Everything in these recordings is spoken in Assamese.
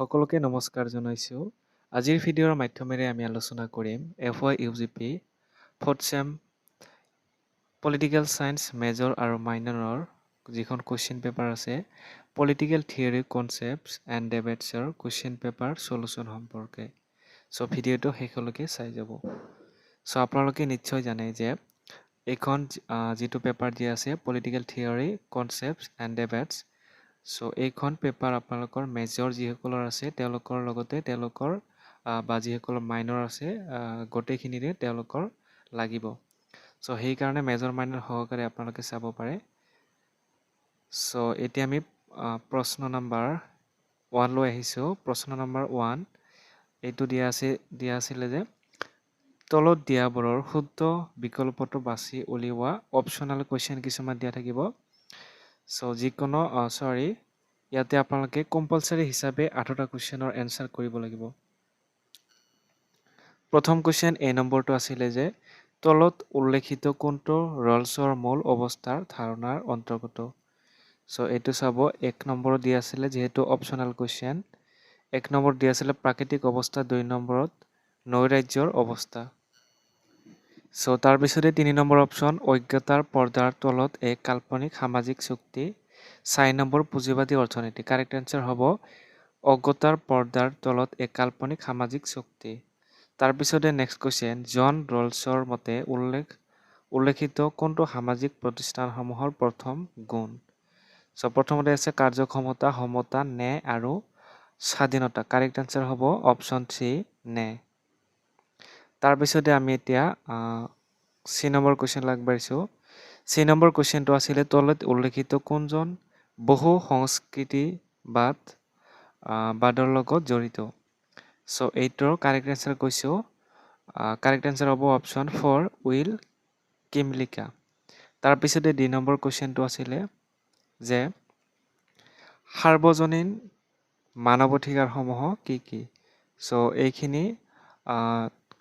সকলোকে নমস্কাৰ জনাইছোঁ। আজিৰ ভিডিঅ'ৰ মাধ্যমেৰে আমি আলোচনা কৰিম FY UGP 4th sem political science major আৰু মাইনৰৰ যিখন কুৱেশ্যন পেপাৰ আছে পলিটিকেল থিয়ৰী কনচেপ্টছ এণ্ড ডিবেটছৰ কুৱেশ্যন পেপাৰ চলুশ্যন সম্পৰ্কে। চ' ভিডিঅ'টো শেষলৈকে চাই যাব। চ' আপোনালোকে নিশ্চয় জানে যে এইখন যিটো পেপাৰ দিয়া আছে পলিটিকেল থিয়ৰী কনচেপ্টছ এণ্ড ডিবেটছ। চ' এইখন পেপাৰ আপোনালোকৰ মেজৰ যিসকলৰ আছে তেওঁলোকৰ লগতে তেওঁলোকৰ বা যিসকলৰ মাইনৰ আছে গোটেইখিনিৰে তেওঁলোকৰ লাগিব। চ' সেইকাৰণে মেজৰ মাইনৰ সহকাৰে আপোনালোকে চাব পাৰে। চ' এতিয়া আমি প্ৰশ্ন নম্বৰ 1 লৈ আহিছোঁ। প্ৰশ্ন নম্বৰ 1 এইটো দিয়া আছিলে যে তলত দিয়াবোৰৰ শুদ্ধ বিকল্পটো বাছি উলিওৱা অপশ্যনেল কুৱেশ্যন কিছুমান দিয়া থাকিব। চ' যিকোনো ইয়াতে আপোনালোকে কম্পালচাৰী হিচাপে 8টা কুৱেশ্যনৰ এনচাৰ কৰিব লাগিব। প্ৰথম কুৱেশ্যন এ নম্বৰটো আছিলে যে তলত উল্লেখিত কোনটো ৰলছৰ মূল অৱস্থাৰ ধাৰণাৰ অন্তৰ্গত। চ' এইটো চাব 1 নম্বৰত দিয়া আছিলে যিহেতু অপশ্যনেল কুৱেশ্যন। 1 নম্বৰত দিয়া আছিলে প্ৰাকৃতিক অৱস্থা, 2 নম্বৰত নৈৰাজ্যৰ অৱস্থা। চ' তাৰপিছতে 3 নম্বৰ অপশ্যন অজ্ঞতাৰ পৰ্দাৰ তলত এক কাল্পনিক সামাজিক চুক্তি। 4 নম্বৰ পুঁজিবাদী অৰ্থনীতি। কাৰেক্ট এনচাৰ হ'ব অজ্ঞতাৰ পৰ্দাৰ তলত এক কাল্পনিক সামাজিক চুক্তি। তাৰপিছতে নেক্সট কুৱেশ্যন জন ৰলছৰ মতে উল্লেখিত কোনটো সামাজিক প্ৰতিষ্ঠানসমূহৰ প্ৰথম গুণ। চ' প্ৰথমতে আছে কাৰ্যক্ষমতা, সমতা, ন্যায় আৰু স্বাধীনতা। কাৰেক্ট এনচাৰ হ'ব অপশ্যন 3 ন্যায়। তাৰপিছতে আমি এতিয়া চি নম্বৰ কুৱেশ্যন আগবাঢ়িছোঁ। চি নম্বৰ কুৱেশ্যনটো আছিলে তলত উল্লেখিত কোনজন বহু সংস্কৃতিবাদৰ লগত জড়িত। চ' এইটোৰ কাৰেক্ট এনচাৰ কৈছোঁ। কাৰেক্ট এনচাৰ হ'ব অপশ্যন 4 উইল কিমলিকা। তাৰপিছতে ডি নম্বৰ কুৱেশ্যনটো আছিলে যে সাৰ্বজনীন মানৱ অধিকাৰসমূহ কি কি। চ' এইখিনি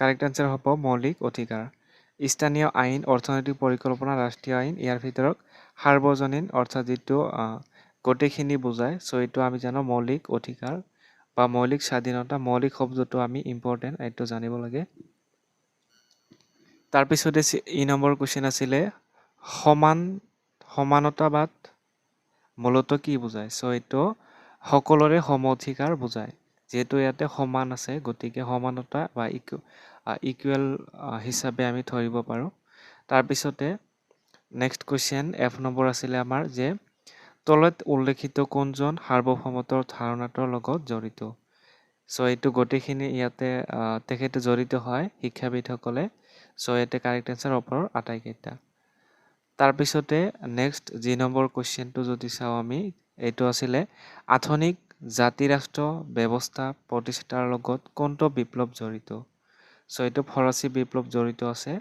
কাৰেক্ট এনচাৰ হ'ব মৌলিক অধিকাৰ। স্থানীয় আইন, অৰ্থনৈতিক পৰিকল্পনা, ৰাষ্ট্ৰীয় আইন, ইয়াৰ ভিতৰত সাৰ্বজনীন অৰ্থাৎ যিটো গোটেইখিনি বুজায়। চ' এইটো আমি জানো মৌলিক অধিকাৰ বা মৌলিক স্বাধীনতা। মৌলিক শব্দটো আমি ইম্পৰ্টেণ্ট, এইটো জানিব লাগে। তাৰপিছতে ই নম্বৰ কুৱেশ্যন আছিলে সমানতাবাদ মূলতঃ কি বুজায়। চ' এইটো সকলোৰে সম অধিকাৰ বুজায়। যিহেতু ইয়াতে সমান আছে গতিকে সমানতা বা ইকুৱেল হিচাপে আমি ধৰিব পাৰোঁ। তাৰপিছতে নেক্সট কুৱেশ্যন এফ নম্বৰ আছিলে আমাৰ যে তলত উল্লেখিত কোনজন সাৰ্বভৌমত্বৰ ধাৰণাটোৰ লগত জড়িত। চ' এইটো গোটেইখিনি ইয়াতে তেখেতে জড়িত হয় শিক্ষাবিদসকলে। চ' ইয়াতে কাৰেক্ট এনচাৰ ওপৰৰ আটাইকেইটা। তাৰপিছতে নেক্সট যি নম্বৰ কুৱেশ্যনটো যদি চাওঁ আমি এইটো আছিলে আধুনিক জাতি ৰাষ্ট্ৰ ব্যৱস্থা প্ৰতিষ্ঠাৰ লগত কোনটো বিপ্লৱ জড়িত। চ' এইটো ফৰাচী বিপ্লৱ জড়িত আছে।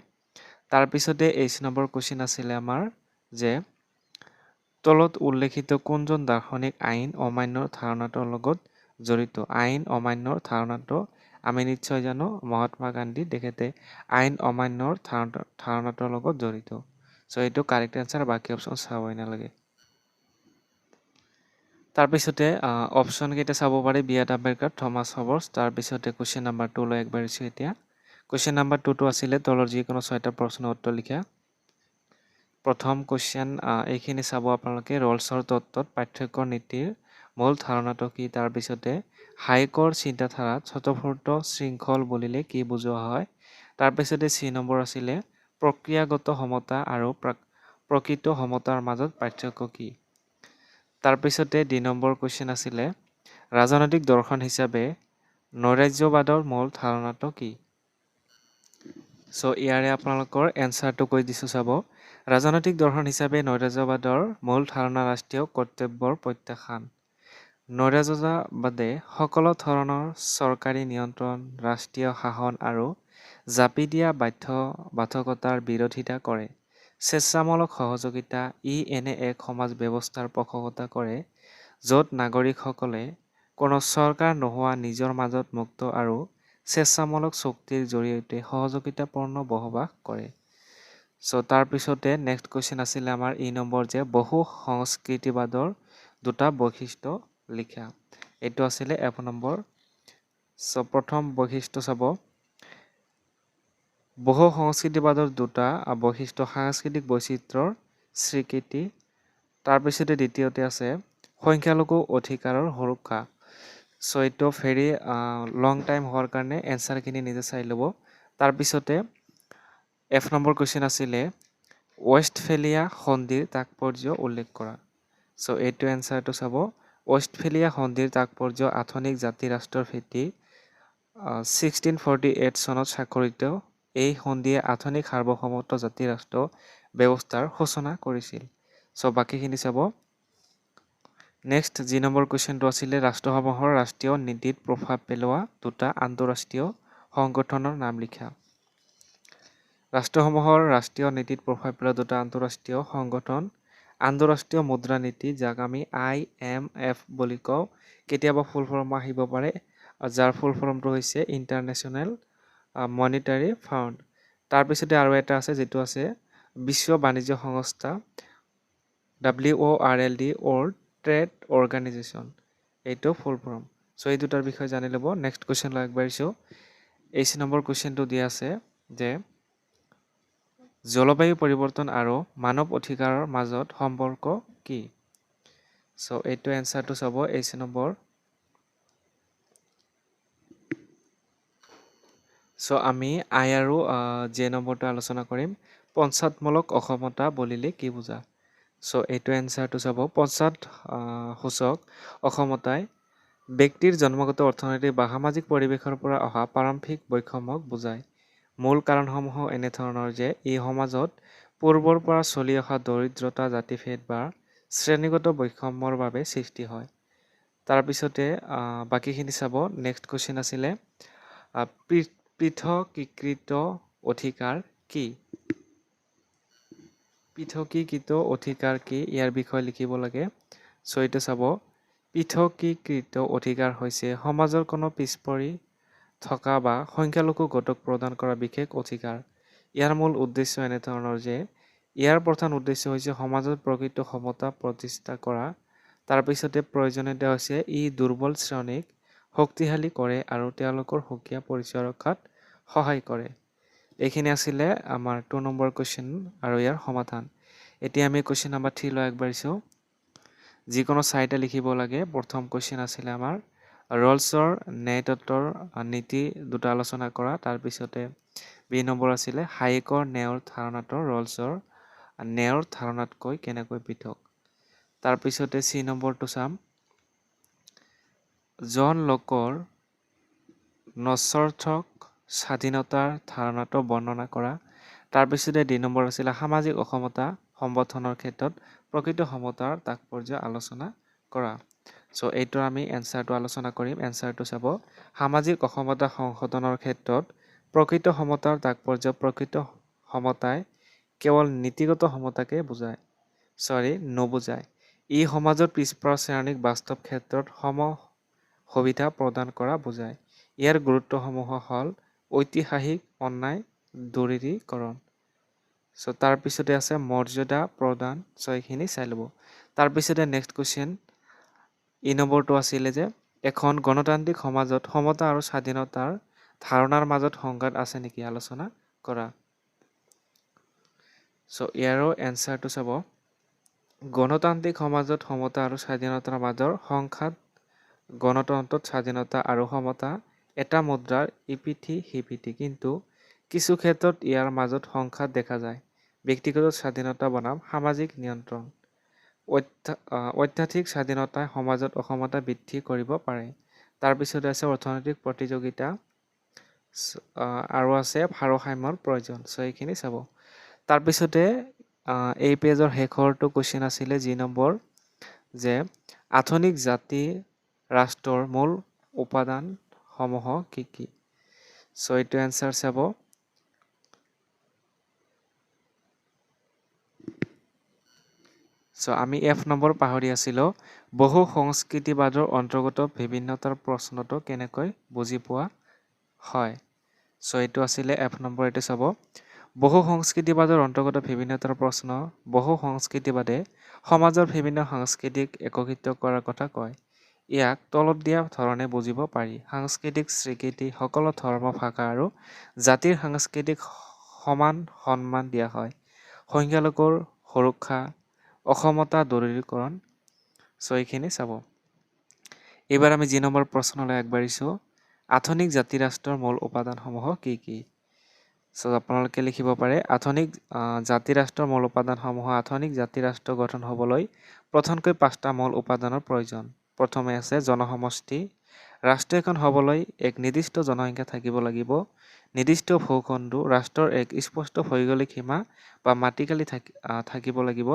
তাৰপিছতে 8 নম্বৰ কুৱেশ্যন আছিলে আমাৰ যে তলত উল্লেখিত কোনজন দাৰ্শনিক আইন অমান্যৰ ধাৰণাটোৰ লগত জড়িত। আইন অমান্যৰ ধাৰণাটো আমি নিশ্চয় জানো মহাত্মা গান্ধী তেখেতে আইন অমান্যৰ ধাৰণাটোৰ লগত জড়িত। চ' এইটো কাৰেক্ট এনচাৰ, বাকী অপশ্যন চাবই নালাগে। তাৰপিছতে অপশ্যন কেইটা চাব পাৰে বি আৰ আম্বেদকাৰ, থমাছ হবৰ্ছ। তাৰপিছতে কুৱেশ্যন নম্বৰ 2 লৈ আগবাঢ়িছোঁ এতিয়া। কুৱেশ্যন নম্বৰ 2টো আছিলে তলৰ যিকোনো 6টা প্ৰশ্নৰ উত্তৰ লিখা। প্ৰথম কুৱেশ্যন এইখিনি চাব আপোনালোকে ৰলছৰ তত্ত্বত পাৰ্থক্যৰ নীতিৰ মূল ধাৰণাটো কি। তাৰপিছতে হাইকৰ চিন্তাধাৰাত স্বতঃস্ফূৰ্ত শৃংখল বুলিলে কি বুজোৱা হয়। তাৰপিছতে চি নম্বৰ আছিলে প্ৰক্ৰিয়াগত সমতা আৰু প্ৰকৃত সমতাৰ মাজত পাৰ্থক্য কি। তাৰপিছতে ডি নম্বৰ কুৱেশ্যন আছিলে ৰাজনৈতিক দৰ্শন হিচাপে নৈৰাজ্যবাদৰ মূল ধাৰণাটো কি। চ' ইয়াৰে আপোনালোকৰ এনচাৰটো কৈ দিছোঁ চাব। ৰাজনৈতিক দৰ্শন হিচাপে নৈৰাজ্যবাদৰ মূল ধাৰণা ৰাষ্ট্ৰীয় কৰ্তব্যৰ প্ৰত্যাখ্যান। নৈৰাজ্যবাদে সকলো ধৰণৰ চৰকাৰী নিয়ন্ত্ৰণ, ৰাষ্ট্ৰীয় শাসন আৰু জাপি দিয়া বাধ্যবাধকতাৰ বিৰোধিতা কৰে। স্বেচ্ছামূলক সহযোগিতা এনে এক সমাজ ব্যৱস্থাৰ পোষকতা কৰে য'ত নাগৰিকসকলে কোনো চৰকাৰ নোহোৱা নিজৰ মাজত মুক্ত আৰু স্বেচ্ছামূলক চুক্তিৰ জৰিয়তে সহযোগিতাপূৰ্ণ বসবাস কৰে। চ' তাৰপিছতে নেক্সট কুৱেশ্যন আছিলে আমাৰ ই নম্বৰ যে বহু সংস্কৃতিবাদৰ দুটা বৈশিষ্ট্য লিখা। এইটো আছিলে F নম্বৰ। চ' প্ৰথম বৈশিষ্ট্য চাব, বহু সংস্কৃতিবাদৰ দুটা বৈশিষ্ট্য সাংস্কৃতিক বৈচিত্ৰ্যৰ স্বীকৃতি। তাৰপিছতে দ্বিতীয়তে আছে সংখ্যালঘু অধিকাৰৰ সুৰক্ষা। চ' এইটো ভেৰি লং টাইম হোৱাৰ কাৰণে এনচাৰখিনি নিজে চাই ল'ব। তাৰপিছতে F নম্বৰ কুৱেশ্যন আছিলে ৱেষ্টফেলিয়া সন্ধিৰ তাৎপৰ্য উল্লেখ কৰা। চ' এইটো এনচাৰটো চাব, ৱেষ্টফেলিয়া সন্ধিৰ তাৎপৰ্য আধুনিক জাতি ৰাষ্ট্ৰৰ ভেটি 1648 চনত স্বাক্ষৰিত এই সন্ধিয়ে আধুনিক সাৰ্বভৌমত্ব জাতি ৰাষ্ট্ৰ ব্যৱস্থাৰ সূচনা কৰিছিল। চ' বাকীখিনি চাব। নেক্সট যি নম্বৰ কুৱেশ্যনটো আছিলে ৰাষ্ট্ৰসমূহৰ ৰাষ্ট্ৰীয় নীতিত প্ৰভাৱ পেলোৱা দুটা আন্তঃৰাষ্ট্ৰীয় সংগঠনৰ নাম লিখা। ৰাষ্ট্ৰসমূহৰ ৰাষ্ট্ৰীয় নীতিত প্ৰভাৱ পেলোৱা দুটা আন্তঃৰাষ্ট্ৰীয় সংগঠন, আন্তঃৰাষ্ট্ৰীয় মুদ্ৰা নীতি যাক আমি IMF বুলি কওঁ, কেতিয়াবা ফুল ফৰ্ম আহিব পাৰে, যাৰ ফুল ফৰ্মটো হৈছে ইণ্টাৰনেশ্যনেল মনিটাৰী ফাণ্ড। তাৰপিছতে আৰু এটা আছে যিটো আছে বিশ্ব বাণিজ্য সংস্থা WORLD, ৱৰ্ল্ড ট্ৰেড অৰ্গেনাইজেশ্যন, এইটো ফুল ফৰ্ম। চ' এই দুটাৰ বিষয়ে জানি ল'ব। নেক্সট কুৱেশ্যনলৈ আগবাঢ়িছোঁ। 8 নম্বৰ কুৱেশ্যনটো দিয়া আছে যে জলবায়ু পৰিৱৰ্তন আৰু মানৱ অধিকাৰৰ মাজত সম্পৰ্ক কি? চ' এইটো এনচাৰটো চাব 8 নম্বৰ। চ' আমি I আৰু J নম্বৰটো আলোচনা কৰিম। পঞ্চাদমূলক অসমতা বুলিলে কি বুজা? চ' এইটো এনচাৰটো চাব, পঞ্চাদ সূচক অসমতাই ব্যক্তিৰ জন্মগত অৰ্থনৈতিক বা সামাজিক পৰিৱেশৰ পৰা অহা প্ৰাৰম্ভিক বৈষম্যক বুজায়। মূল কাৰণসমূহ এনেধৰণৰ যে এই সমাজত পূৰ্বৰ পৰা চলি অহা দৰিদ্ৰতা, জাতিভেদ বা শ্ৰেণীগত বৈষম্যৰ বাবে সৃষ্টি হয়। তাৰপিছতে বাকীখিনি চাব। নেক্সট কুৱেশ্যন আছিলে পৃথকীকৃত অধিকাৰ কি? পৃথকীকৃত অধিকাৰ কি? ইয়াৰ বিষয়ে লিখিব লাগে। চ' এইটো চাব, পৃথকীকৃত অধিকাৰ হৈছে সমাজৰ কোনো পিছপৰি থকা বা সংখ্যালঘু গোটক প্ৰদান কৰা বিশেষ অধিকাৰ। ইয়াৰ মূল উদ্দেশ্য এনেধৰণৰ যে ইয়াৰ প্ৰধান উদ্দেশ্য হৈছে সমাজত প্ৰকৃত সমতা প্ৰতিষ্ঠা কৰা। তাৰপিছতে প্ৰয়োজনীয়তা হৈছে ই দুৰ্বল শ্ৰেণীক শক্তিশালী কৰে আৰু তেওঁলোকৰ সুকীয়া পৰিচয় ৰক্ষাত সহায় কৰে। এইখিনি আছিলে আমাৰ 2 নম্বৰ কুৱেশ্যন আৰু ইয়াৰ সমাধান। এতিয়া আমি কুৱেশ্যন নম্বৰ 3 লৈ আগবাঢ়িছোঁ। যিকোনো 4টা লিখিব লাগে। প্ৰথম কুৱেশ্যন আছিলে আমাৰ ৰলছৰ ন্যায়তত্ত্বৰ নীতি দুটা আলোচনা কৰা। তাৰপিছতে B নম্বৰ আছিলে হায়েকৰ ন্যায়ৰ ধাৰণাটো ৰলছৰ ন্যায়ৰ ধাৰণাতকৈ কেনেকৈ পৃথক। তাৰপিছতে C নম্বৰটো চাম, জন লকৰ নস্বাৰ্থক স্বাধীনতাৰ ধাৰণাটো বৰ্ণনা কৰা। তাৰপিছতে D নম্বৰ আছিলে সামাজিক অসমতা সম্বোধনৰ ক্ষেত্ৰত প্ৰকৃত সমতাৰ তাৎপৰ্য আলোচনা কৰা। চ' এইটো আমি এনচাৰটো আলোচনা কৰিম। এনচাৰটো চাব, সামাজিক অসমতা সংশোধনৰ ক্ষেত্ৰত প্ৰকৃত সমতাৰ তাৎপৰ্য প্ৰকৃত সমতাই কেৱল নীতিগত সমতাকে নুবুজায়। ই সমাজৰ পিছপৰা শ্ৰেণীক বাস্তৱ ক্ষেত্ৰত সম সুবিধা প্ৰদান কৰা বুজায়। ইয়াৰ গুৰুত্বসমূহ হ'ল ঐতিহাসিক অন্যায় দূৰীকৰণ। চ' তাৰপিছতে আছে মৰ্যাদা প্ৰদান। চ' এইখিনি চাই ল'ব। তাৰপিছতে নেক্সট কুৱেশ্যন E নম্বৰটো আছিলে যে এখন গণতান্ত্ৰিক সমাজত সমতা আৰু স্বাধীনতাৰ ধাৰণাৰ মাজত সংঘাত আছে নেকি আলোচনা কৰা। চ' ইয়াৰো এনচাৰটো চাব, গণতান্ত্ৰিক সমাজত সমতা আৰু স্বাধীনতাৰ মাজৰ সংঘাত। গণতন্ত্ৰত স্বাধীনতা আৰু সমতা এটা মুদ্ৰাৰ ইপিঠি সিপিঠি, কিন্তু কিছু ক্ষেত্ৰত ইয়াৰ মাজত সংঘাত দেখা যায়। ব্যক্তিগত স্বাধীনতা বনাম সামাজিক নিয়ন্ত্ৰণ। অত্যাধিক স্বাধীনতাই সমাজত অসমতা বৃদ্ধি কৰিব পাৰে। তাৰপিছতে আছে অৰ্থনৈতিক প্ৰতিযোগিতা আৰু আছে ভাৰসাম্যৰ প্ৰয়োজন। চ' এইখিনি চাব। তাৰপিছতে এই পেজৰ শেষৰটো কুৱেশ্যন আছিলে G নম্বৰ, যে আধুনিক জাতি ৰাষ্ট্ৰৰ মূল উপাদানসমূহ কি কি। চ' এইটো এনচাৰ চাব। চ' আমি F নম্বৰ পাহৰি আছিলোঁ। বহু সংস্কৃতিবাদৰ অন্তৰ্গত বিভিন্নতাৰ প্ৰশ্নটো কেনেকৈ বুজি পোৱা হয়। চ' এইটো আছিলে F নম্বৰ। এইটো চাব, বহু সংস্কৃতিবাদৰ অন্তৰ্গত বিভিন্নতাৰ প্ৰশ্ন। বহু সংস্কৃতিবাদে সমাজৰ বিভিন্ন সংস্কৃতিক একত্ৰিত কৰাৰ কথা কয়। ইয়াক তলত দিয়া ধৰণে বুজিব পাৰি। সাংস্কৃতিক স্বীকৃতি সকলো ধৰ্ম, ভাষা আৰু জাতিৰ সাংস্কৃতিক সমান সন্মান দিয়া হয়। সংখ্যালঘুৰ সুৰক্ষা, অসমতা দূৰীকৰণ। এইখিনি চাব। এইবাৰ আমি যি নম্বৰ প্ৰশ্নলৈ আগবাঢ়িছোঁ। আধুনিক জাতি ৰাষ্ট্ৰৰ মূল উপাদানসমূহ কি কি? আপোনালোকে লিখিব পাৰে। আধুনিক জাতি ৰাষ্ট্ৰৰ মূল উপাদানসমূহ। আধুনিক জাতি ৰাষ্ট্ৰ গঠন হ'বলৈ প্ৰধানকৈ 5টা মূল উপাদানৰ প্ৰয়োজন। প্ৰথমে আছে জনসমষ্টি। ৰাষ্ট্ৰ এখন হ'বলৈ এক নিৰ্দিষ্ট জনসংখ্যা থাকিব লাগিব। নিৰ্দিষ্ট ভূখণ্ড, ৰাষ্ট্ৰৰ এক স্পষ্ট ভৌগোলিক সীমা বা মাটিকালি থাকিব লাগিব।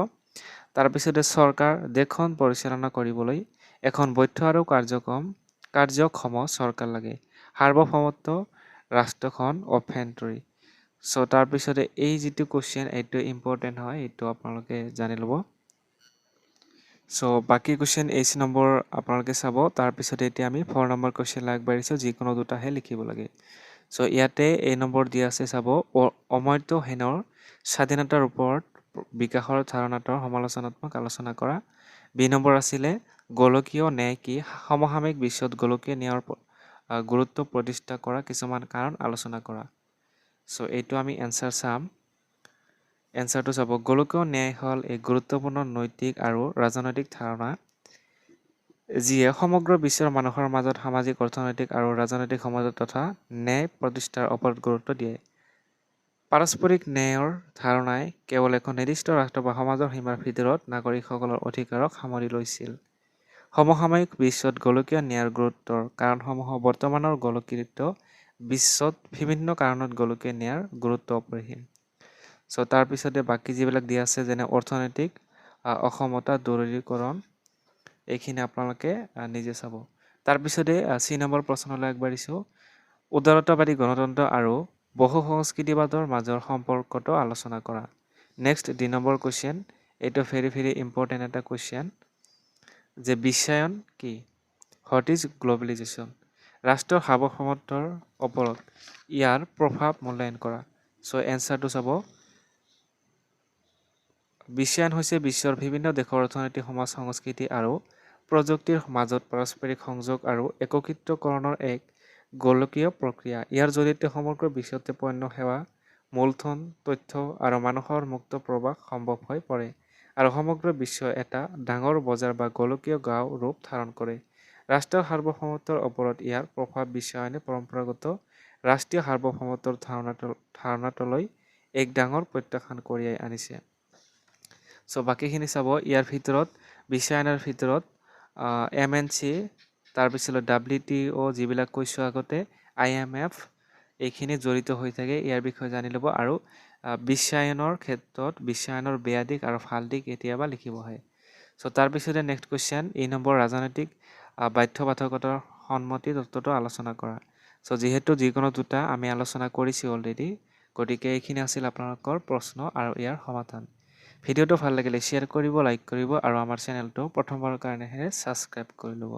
তাৰপিছতে চৰকাৰ, দেশখন পৰিচালনা কৰিবলৈ এখন বৈধ আৰু কাৰ্যক্ষম চৰকাৰ লাগে। সাৰ্বভৌমত্ব, ৰাষ্ট্ৰখন অভ্যন্তৰী। তাৰপিছতে এই যিটো কুৱেশ্যন, এইটো ইম্পৰ্টেণ্ট হয়, এইটো আপোনালোকে জানি ল'ব। বাকী কুৱেশ্যন 8 নম্বৰ আপোনালোকে চাব। তাৰপিছতে এতিয়া আমি 4 নম্বৰ কুৱেশ্যনলৈ আগবাঢ়িছোঁ। যিকোনো দুটাহে লিখিব লাগে। ইয়াতে এই নম্বৰ দিয়া আছে চাব। অমৰ্ত্য সেনৰ স্বাধীনতাৰ ওপৰত বিকাশৰ ধাৰণাটোৰ সমালোচনাত্মক আলোচনা কৰা। বি নম্বৰ আছিলে গোলকীয় ন্যায় কি? সমসাময়িক বিশ্বত গোলকীয় ন্যায়ৰ গুৰুত্ব প্ৰতিষ্ঠা কৰা কিছুমান কাৰণ আলোচনা কৰা। এইটো আমি এনচাৰ চাম। এনচাৰটো চাব। গোলকীয় ন্যায় হ'ল এক গুৰুত্বপূৰ্ণ নৈতিক আৰু ৰাজনৈতিক ধাৰণা যিয়ে সমগ্ৰ বিশ্বৰ মানুহৰ মাজত সামাজিক, অৰ্থনৈতিক আৰু ৰাজনৈতিক সমাজত তথা ন্যায় প্ৰতিষ্ঠাৰ ওপৰত গুৰুত্ব দিয়ে। পাৰস্পৰিক ন্যায়ৰ ধাৰণাই কেৱল এখন নিৰ্দিষ্ট ৰাষ্ট্ৰ বা সমাজৰ সীমাৰ ভিতৰত নাগৰিকসকলৰ অধিকাৰক সামৰি লৈছিল। সমসাময়িক বিশ্বত গোলকীয় ন্যায়ৰ গুৰুত্বৰ কাৰণসমূহ। বৰ্তমানৰ গোলকীয় বিশ্বত বিভিন্ন কাৰণত গোলকীয় ন্যায়ৰ গুৰুত্ব অপৰিসীম। তাৰপিছতে বাকী যিবিলাক দিয়া আছে, যেনে অৰ্থনৈতিক অসমতা দূৰীকৰণ, এইখিনি আপোনালোকে নিজে চাব। তাৰপিছতে 3 নম্বৰ প্ৰশ্নলৈ আগবাঢ়িছোঁ। উদাৰতাবাদী গণতন্ত্ৰ আৰু বহু সংস্কৃতিবাদৰ মাজৰ সম্পৰ্কটো আলোচনা কৰা। Next 2 number question. এইটো ভেৰি ইম্পৰ্টেণ্ট এটা কুৱেশ্যন, যে বিশ্বায়ন কি? What is globalisation? ৰাষ্ট্ৰৰ সাৰ্বভৌমত্বৰ ওপৰত ইয়াৰ প্ৰভাৱ মূল্যায়ন কৰা। এনচাৰটো চাব। বিশ্বায়ন হৈছে বিশ্বৰ বিভিন্ন দেশৰ অৰ্থনীতি, সমাজ, সংস্কৃতি আৰু প্ৰযুক্তিৰ মাজত পাৰস্পৰিক সংযোগ আৰু একত্ৰীকৰণৰ এক গোলকীয় প্ৰক্ৰিয়া। ইয়াৰ জৰিয়তে সমগ্ৰ বিশ্বতে পণ্য, সেৱা, মূলধন, তথ্য আৰু মানুহৰ মুক্ত প্ৰৱাহ সম্ভৱ হৈ পৰে আৰু সমগ্ৰ বিশ্ব এটা ডাঙৰ বজাৰ বা গোলকীয় গাঁও ৰূপ ধাৰণ কৰে। ৰাষ্ট্ৰৰ সাৰ্বভৌমত্বৰ ওপৰত ইয়াৰ প্ৰভাৱ। বিশ্বায়নে পৰম্পৰাগত ৰাষ্ট্ৰীয় সাৰ্বভৌমত্বৰ ধাৰণাটোলৈ এক ডাঙৰ প্ৰত্যাখ্যান কঢ়িয়াই আনিছে। বাকীখিনি চাব। ইয়াৰ ভিতৰত বিশ্বায়নৰ ভিতৰত MNC, তাৰপিছত WTO যিবিলাক কৈছোঁ আগতে, IMF, এইখিনি জড়িত হৈ থাকে। ইয়াৰ বিষয়ে জানি ল'ব। আৰু বিশ্বায়নৰ ক্ষেত্ৰত বিশ্বায়নৰ বেয়া দিশ আৰু ভাল দিশ কেতিয়াবা লিখিব আহে। তাৰপিছতে নেক্সট কুৱেশ্যন, এই নম্বৰ ৰাজনৈতিক বাধ্যবাধকতাৰ সন্মতি তত্ত্বটো আলোচনা কৰা। যিহেতু যিকোনো দুটা আমি আলোচনা কৰিছোঁ অলৰেডি, গতিকে এইখিনি আছিল আপোনালোকৰ প্ৰশ্ন আৰু ইয়াৰ সমাধান। ভিডিঅ'টো ভাল লাগিলে শ্বেয়াৰ কৰিব, লাইক কৰিব আৰু আমাৰ চেনেলটো প্ৰথমবাৰৰ কাৰণেহে ছাবস্ক্ৰাইব কৰি ল'ব।